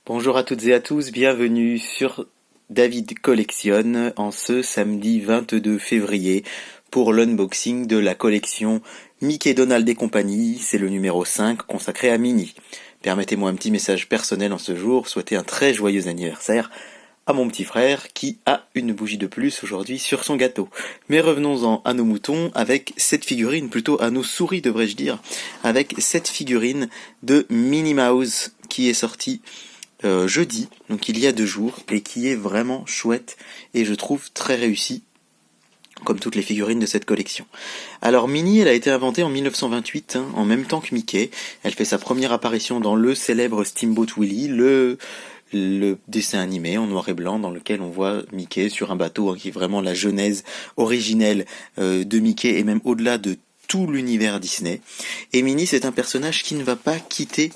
Bonjour à toutes et à tous, bienvenue sur David Collectionne en ce samedi 22 février pour l'unboxing de la collection Mickey, Donald et compagnie, c'est le numéro 5 consacré à Minnie. Permettez-moi un petit message personnel en ce jour, souhaiter un très joyeux anniversaire à mon petit frère qui a une bougie de plus aujourd'hui sur son gâteau. Mais revenons-en à nos moutons avec cette figurine, plutôt à nos souris devrais-je dire, avec cette figurine de Minnie Mouse qui est sortie jeudi, donc il y a 2 jours, et qui est vraiment chouette et je trouve très réussie, comme toutes les figurines de cette collection. Alors Minnie, elle a été inventée en 1928, en même temps que Mickey. Elle fait sa première apparition dans le célèbre Steamboat Willie, le dessin animé en noir et blanc dans lequel on voit Mickey sur un bateau, qui est vraiment la genèse originelle de Mickey et même au-delà de tout l'univers Disney. Et Minnie, c'est un personnage qui ne va pas quitter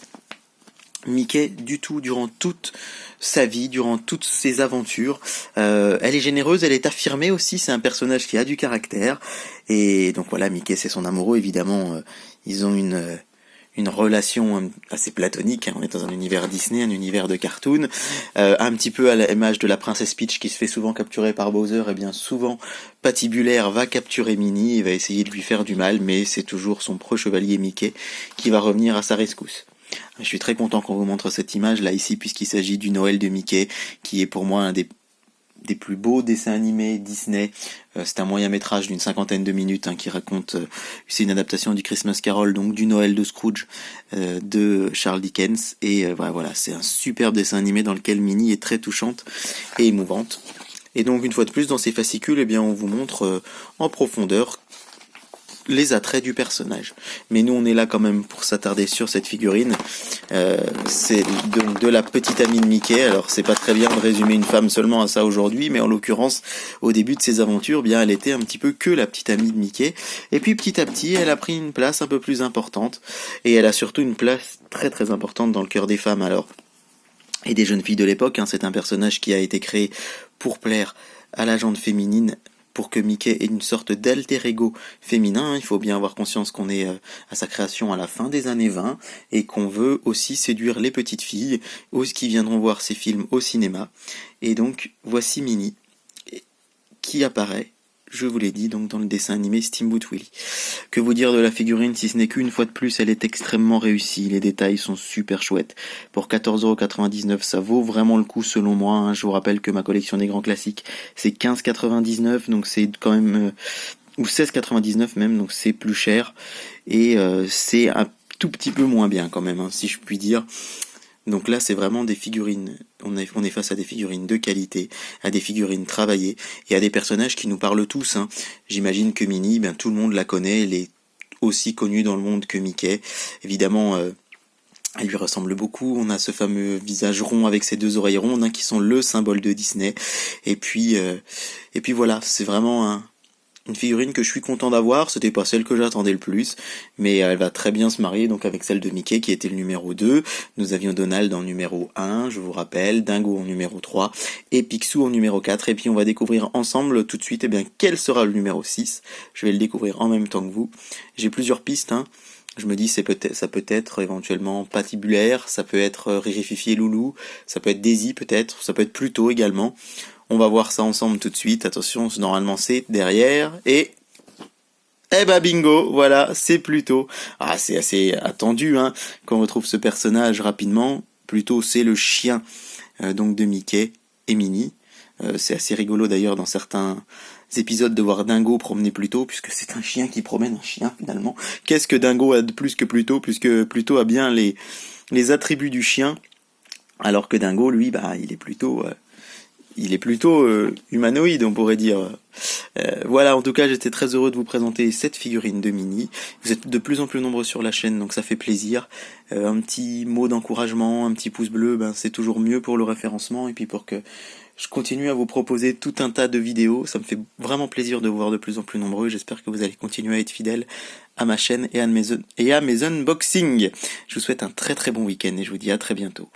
Mickey du tout durant toute sa vie, durant toutes ses aventures. Elle est généreuse, elle est affirmée aussi, c'est un personnage qui a du caractère. Et donc voilà, Mickey c'est son amoureux, évidemment, ils ont une relation assez platonique, on est dans un univers Disney, un univers de cartoon, un petit peu à l'image de la princesse Peach qui se fait souvent capturer par Bowser, et bien souvent Patibulaire va capturer Minnie et va essayer de lui faire du mal, mais c'est toujours son pro-chevalier Mickey qui va revenir à sa rescousse. Je suis très content qu'on vous montre cette image là ici puisqu'il s'agit du Noël de Mickey qui est pour moi un des plus beaux dessins animés Disney. C'est un moyen métrage d'une 50aine de minutes qui raconte, c'est une adaptation du Christmas Carol, donc du Noël de Scrooge de Charles Dickens, et voilà, c'est un superbe dessin animé dans lequel Minnie est très touchante et émouvante. Et donc une fois de plus dans ces fascicules, eh bien on vous montre en profondeur les attraits du personnage. Mais nous on est là quand même pour s'attarder sur cette figurine. C'est donc de la petite amie de Mickey. Alors c'est pas très bien de résumer une femme seulement à ça aujourd'hui, mais en l'occurrence au début de ses aventures, bien elle était un petit peu que la petite amie de Mickey. Et puis petit à petit elle a pris une place un peu plus importante. Et elle a surtout une place très très importante dans le cœur des femmes alors et des jeunes filles de l'époque. C'est un personnage qui a été créé pour plaire à la gente féminine, pour que Mickey ait une sorte d'alter ego féminin. Il faut bien avoir conscience qu'on est à sa création à la fin des années 20 et qu'on veut aussi séduire les petites filles qui viendront voir ces films au cinéma. Et donc voici Minnie qui apparaît, je vous l'ai dit, donc dans le dessin animé Steamboat Willie. Que vous dire de la figurine si ce n'est qu'une fois de plus elle est extrêmement réussie, les détails sont super chouettes. Pour 14,99€, ça vaut vraiment le coup selon moi. Je vous rappelle que ma collection des grands classiques c'est 15,99€, donc c'est quand même ou 16,99€ même, donc c'est plus cher et c'est un tout petit peu moins bien quand même, si je puis dire. Donc là, c'est vraiment des figurines. On est face à des figurines de qualité, à des figurines travaillées et à des personnages qui nous parlent tous. J'imagine que Minnie, tout le monde la connaît. Elle est aussi connue dans le monde que Mickey. Évidemment, elle lui ressemble beaucoup. On a ce fameux visage rond avec ses 2 oreilles rondes qui sont le symbole de Disney. Et puis voilà, c'est vraiment une figurine que je suis content d'avoir. C'était pas celle que j'attendais le plus, mais elle va très bien se marier donc avec celle de Mickey qui était le numéro 2. Nous avions Donald en numéro 1, je vous rappelle, Dingo en numéro 3 et Picsou en numéro 4. Et puis on va découvrir ensemble tout de suite quel sera le numéro 6. Je vais le découvrir en même temps que vous. J'ai plusieurs pistes. Je me dis ça peut être éventuellement Patibulaire, ça peut être Riri Fifi et Loulou, ça peut être Daisy peut-être, ça peut être Pluto également. On va voir ça ensemble tout de suite. Attention, normalement c'est derrière. Et bingo, voilà, c'est Pluto. C'est assez attendu qu'on retrouve ce personnage rapidement. Pluto, c'est le chien donc de Mickey et Minnie. C'est assez rigolo d'ailleurs dans certains épisodes de voir Dingo promener Pluto, puisque c'est un chien qui promène un chien finalement. Qu'est-ce que Dingo a de plus que Pluto, puisque Pluto a bien les attributs du chien, alors que Dingo, lui, il est plutôt humanoïde, on pourrait dire. Voilà, en tout cas, j'étais très heureux de vous présenter cette figurine de Minnie. Vous êtes de plus en plus nombreux sur la chaîne, donc ça fait plaisir. Un petit mot d'encouragement, un petit pouce bleu, c'est toujours mieux pour le référencement et puis pour que je continue à vous proposer tout un tas de vidéos. Ça me fait vraiment plaisir de vous voir de plus en plus nombreux. J'espère que vous allez continuer à être fidèles à ma chaîne et à mes unboxings. Je vous souhaite un très très bon week-end et je vous dis à très bientôt.